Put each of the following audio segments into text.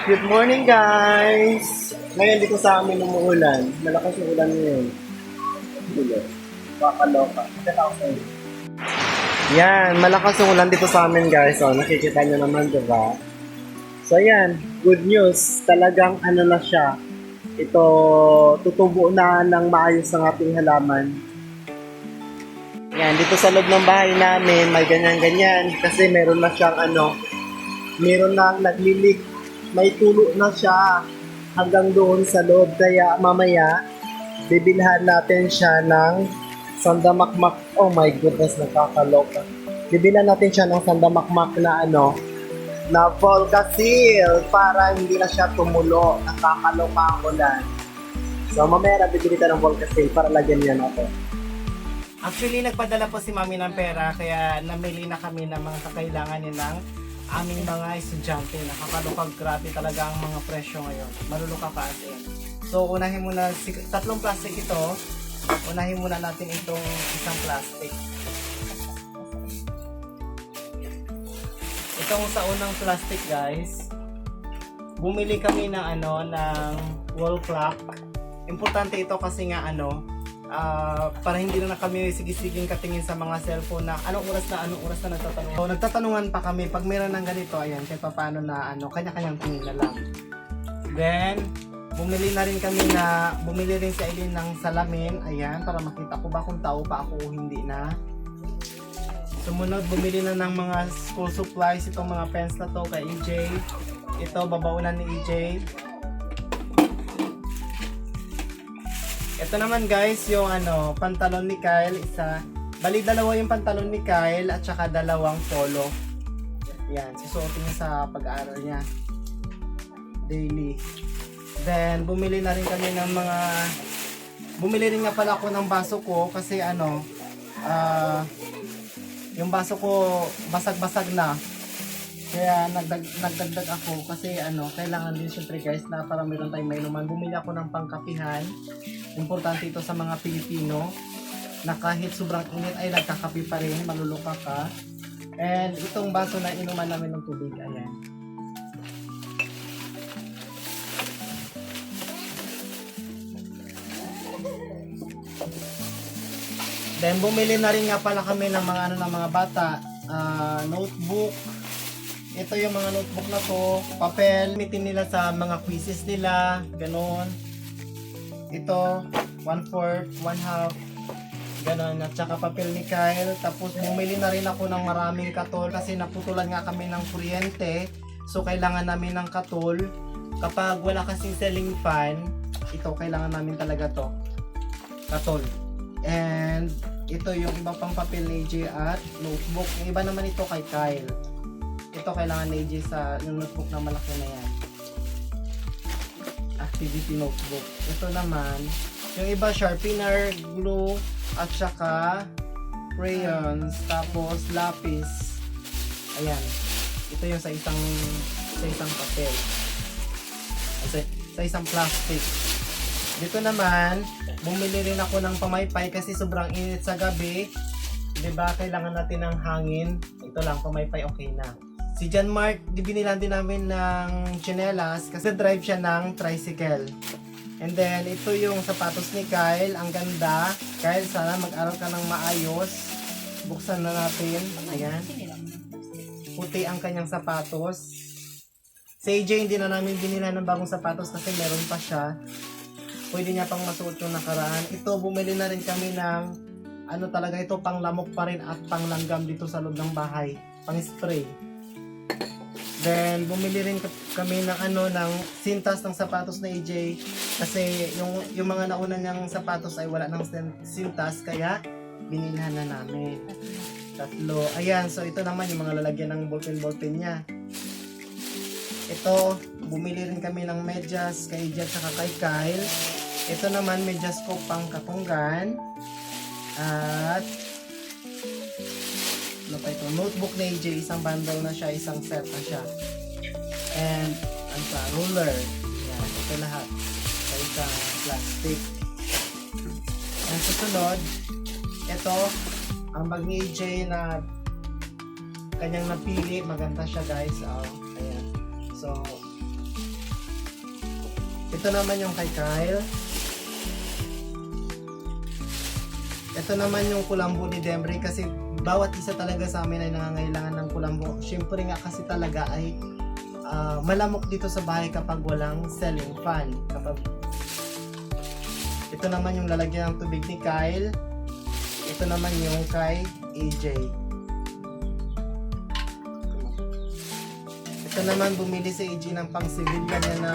Good morning, guys! Ngayon dito sa amin umuulan. Malakas yung ulan ngayon. Dulo. Kakaloka. Kita ko sa'yo. Yan, malakas yung ulan dito sa amin, guys. So, nakikita nyo naman, di ba? So, yan. Good news. Talagang ano na siya. Ito, tutubo na ng maayos ang ating halaman. Yan, dito sa loob ng bahay namin, may ganyan-ganyan. Kasi meron na siyang meron na naglilik. May tulo na siya hanggang doon sa loob. Kaya mamaya, bibilhan natin siya ng sandamakmak. Oh my goodness, nakakaloka. Bibilhan natin siya ng sandamakmak na na Volcasil para hindi na siya tumulo. Nakakaloka ang ulan. So mamaya bibili ka ng Volcasil para lagyan niya natin. Actually, nagpadala po si Mami ng pera kaya namili na kami ng mga kakailangan ng aming mga estudyante. Nakakalukag, grabe talaga ang mga presyo ngayon. Maluluka ka as in. So, unahin muna, tatlong plastic ito. Unahin muna natin itong isang plastic. Itong sa unang plastic, guys. Bumili kami ng ng wall clock. Importante ito kasi nga para hindi na kami sigisiging katingin sa mga cellphone na anong oras na nagtatanong. So, nagtatanungan pa kami pag mayroon ng ganito, ayan, kahit paano na kanya-kanyang tingin na lang. Then, bumili rin si Aileen ng salamin, ayan, para makita ko ba kung tao pa ako o hindi na. Sumunod, bumili na ng mga school supplies, itong mga pens na to kay EJ. Ito, babaunan ni EJ. Ito naman guys, yung pantalon ni Kyle, bali dalawa yung pantalon ni Kyle at saka dalawang polo. Yan, susuotin niya sa pag-aaral niya. Daily. Then, bumili rin nga pala ako ng baso ko kasi yung baso ko basag-basag na. Kaya nagdagdag ako kasi kailangan din syempre guys na para meron tayong mainuman. Bumili ako ng pangkapihan. Importante ito sa mga Pilipino na kahit sobrang init ay nagkakape pa rin, maluluka ka. And itong baso na inuman namin ng tubig, ayan. Then bumili na rin nga pala kami ng mga ng mga bata, notebook. Ito yung mga notebook na to, papel, gamitin nila sa mga quizzes nila, ganon. Ito, 1/4, 1/2, ganon. At saka papel ni Kyle. Tapos bumili na rin ako ng maraming katol kasi naputulan nga kami ng kuryente. So kailangan namin ng katol. Kapag wala kasing ceiling fan, ito kailangan namin talaga to, katol. And ito yung iba pang papel ni AJ at notebook. Yung iba naman ito kay Kyle. Ito kailangan ni AJ sa yung notebook na malaki na yan. Activity notebook. Ito naman, yung iba sharpener, glue, at saka crayons, tapos lapis. Ayan. Ito yung sa isang papel. Sa isang plastic. Dito naman, bumili rin ako ng pamaypay kasi sobrang init sa gabi. 'Di ba? Kailangan natin ng hangin. Ito lang, pamaypay okay na. Si John Mark, binilan din namin ng tsinelas kasi drive siya ng tricycle. And then, ito yung sapatos ni Kyle. Ang ganda. Kyle, sana mag-aral ka ng maayos. Buksan na natin. Ayan. Puti ang kanyang sapatos. Si AJ, hindi na namin binila ng bagong sapatos kasi meron pa siya. Pwede niya pang masuot yung nakaraan. Ito, bumili na rin kami ng talaga ito, pang lamok pa rin at pang langgam dito sa loob ng bahay. Pang spray. Then, bumili rin kami ng ng sintas ng sapatos na AJ kasi yung mga nauna niyang sapatos ay wala ng sintas kaya binilhan na namin. Tatlo. Ayan, so ito naman yung mga lalagyan ng ballpen niya. Ito, bumili rin kami ng medyas kay AJ at kay Kyle. Ito naman, medyas ko pang katunggan. At ito, notebook na AJ, isang bundle na siya, isang set na siya. And ruler. Yan, ito lahat. Sa isang plastic. And susunod, ito, ang bag ni AJ na kanyang napili, maganda siya guys. Ayan. So, Ito naman yung kay Kyle. Ito naman yung kulambo ni Demre kasi bawat isa talaga sa amin ay nangangailangan ng kulambo. Siyempre nga kasi talaga ay malamok dito sa bahay kapag walang ceiling fan. Ito naman yung lalagyan ng tubig ni Kyle. Ito naman yung kay AJ. Ito naman bumili si AJ ng pang civilian niya na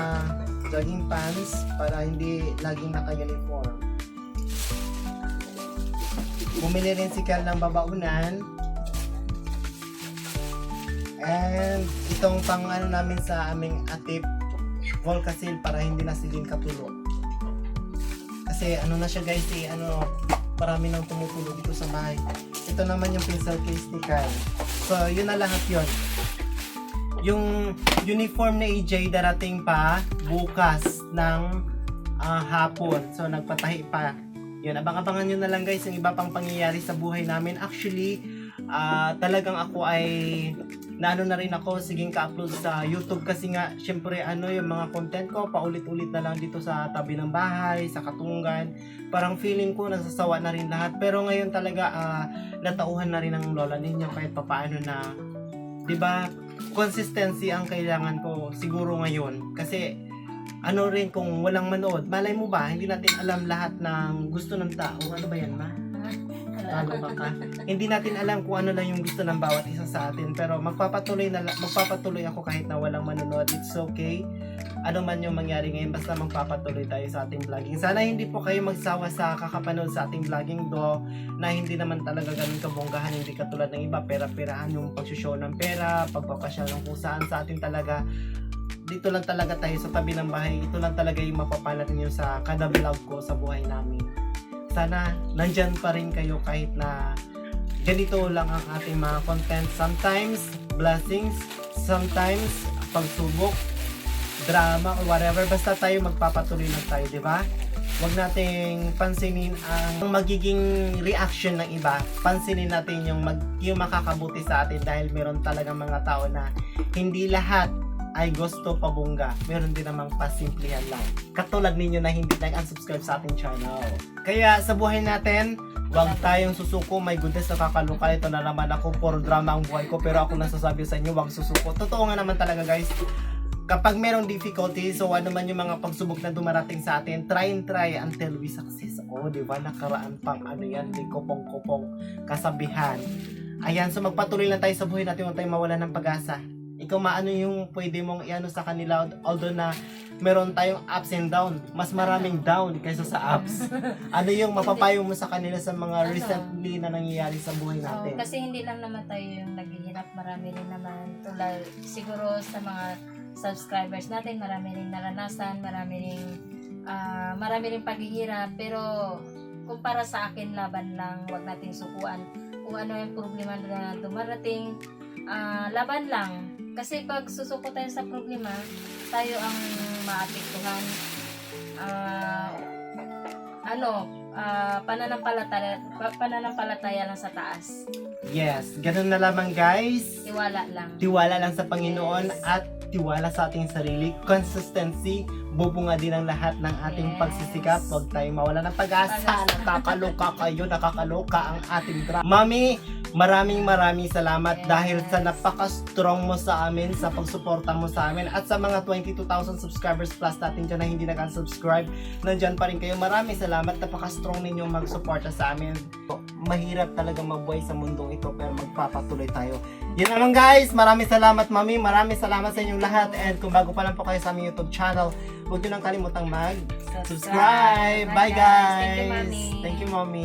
jogging pants para hindi laging naka-uniform. Bumili rin si Kyle ng babaunan. And itong pang ano namin sa aming atip Volcasil para hindi na silin katulog. Kasi ano na siya guys, marami nang tumutulog dito sa bahay. Ito naman yung pencil case ni Kyle. So yun na lahat yun. Yung uniform na AJ darating pa bukas ng hapon. So nagpatahi pa. Yun, abang-abangan nyo na lang guys yung iba pang pangyayari sa buhay namin. Actually, talagang ako ay naano na rin ako, siging ka-upload sa YouTube kasi nga, syempre yung mga content ko, paulit-ulit na lang dito sa tabi ng bahay, sa katunggan. Parang feeling ko nasasawa na rin lahat. Pero ngayon talaga, natauhan na rin ng lola ninyo kahit papaano na, 'di ba? Consistency ang kailangan ko siguro ngayon. Kasi rin kung walang manood, malay mo ba, hindi natin alam lahat ng gusto ng tao. Ano ba yan, ma? Talo ka. Hindi natin alam kung ano lang yung gusto ng bawat isa sa atin. Pero magpapatuloy ako kahit na walang manonood. It's okay. Ano man yung mangyari ngayon, basta magpapatuloy tayo sa ating vlogging. Sana hindi po kayo magsawa sa kakapanood sa ating vlogging na hindi naman talaga ganun kabonggahan, hindi katulad ng iba, pera-perahan yung pag-show ng pera, pagpapasyal ng kung saan sa atin talaga. Dito lang talaga tayo sa tabi ng bahay. Ito lang talaga yung mapapalat niyo sa kada vlog ko sa buhay namin. Sana nandyan pa rin kayo kahit na ganito lang ang ating mga content. Sometimes blessings, sometimes pagsubok, drama or whatever. Basta tayo magpapatuloy lang tayo, di ba? Huwag nating pansinin ang magiging reaction ng iba. Pansinin natin yung makakabuti sa atin dahil meron talagang mga tao na hindi lahat ay gusto pabungga. Meron din namang pasimplihan lang. Katulad ninyo na hindi nag-unsubscribe sa ating channel. Kaya sa buhay natin, huwag tayong susuko. My goodness, nakakaloka. Ito na naman ako. Puro drama ang buhay ko. Pero ako nasasabi sa inyo, huwag susuko. Totoo nga naman talaga guys. Kapag merong difficulty, so ano man yung mga pagsubok na dumarating sa atin, try until we success. O, di ba? Nakaraan pang yan, di kopong-kopong kasabihan. Ayan, so magpatuloy lang tayo sa buhay natin. Huwag tayong mawalan ng pag-asa. Ikaw maano yung pwede mong iano sa kanila, although na meron tayong ups and down, mas maraming down kaysa sa ups. Ano yung mapapayo mo sa kanila sa mga recently na nangyayari sa buhay natin? Kasi hindi lang naman tayo yung naghihirap, marami rin naman tulad siguro sa mga subscribers natin, marami rin naranasan, marami rin paghihirap, pero kumpara sa akin, laban lang, wag nating sukuan kung ano yung problema na dumarating, laban lang. Kasi pag susuko tayo sa problema, tayo ang maapektuhan. Pananampalataya lang sa taas. Yes, ganun na lamang guys. Tiwala lang. Tiwala lang sa Panginoon at tiwala sa ating sarili. Consistency, bubunga din ang lahat ng ating pagsisikap. Huwag tayong mawala ng pag-asa. Nakakaloka kayo, nakakaloka ang ating drama. Mami, maraming salamat dahil sa napaka-strong mo sa amin, sa pagsuporta mo sa amin, at sa mga 22,000 subscribers plus natin dyan na hindi nag-unsubscribe, nandyan pa rin kayo. Maraming salamat, napaka-strong ninyo magsuporta sa amin. Mahirap talaga mabuhay sa mundong ito, pero magpapatuloy tayo. Yun naman guys, maraming salamat mami, maraming salamat sa inyong lahat, and kung bago pa lang po kayo sa aming YouTube channel, huwag nyo nang kalimutang mag-subscribe. Bye guys! Thank you, Mami. Thank you, Mommy.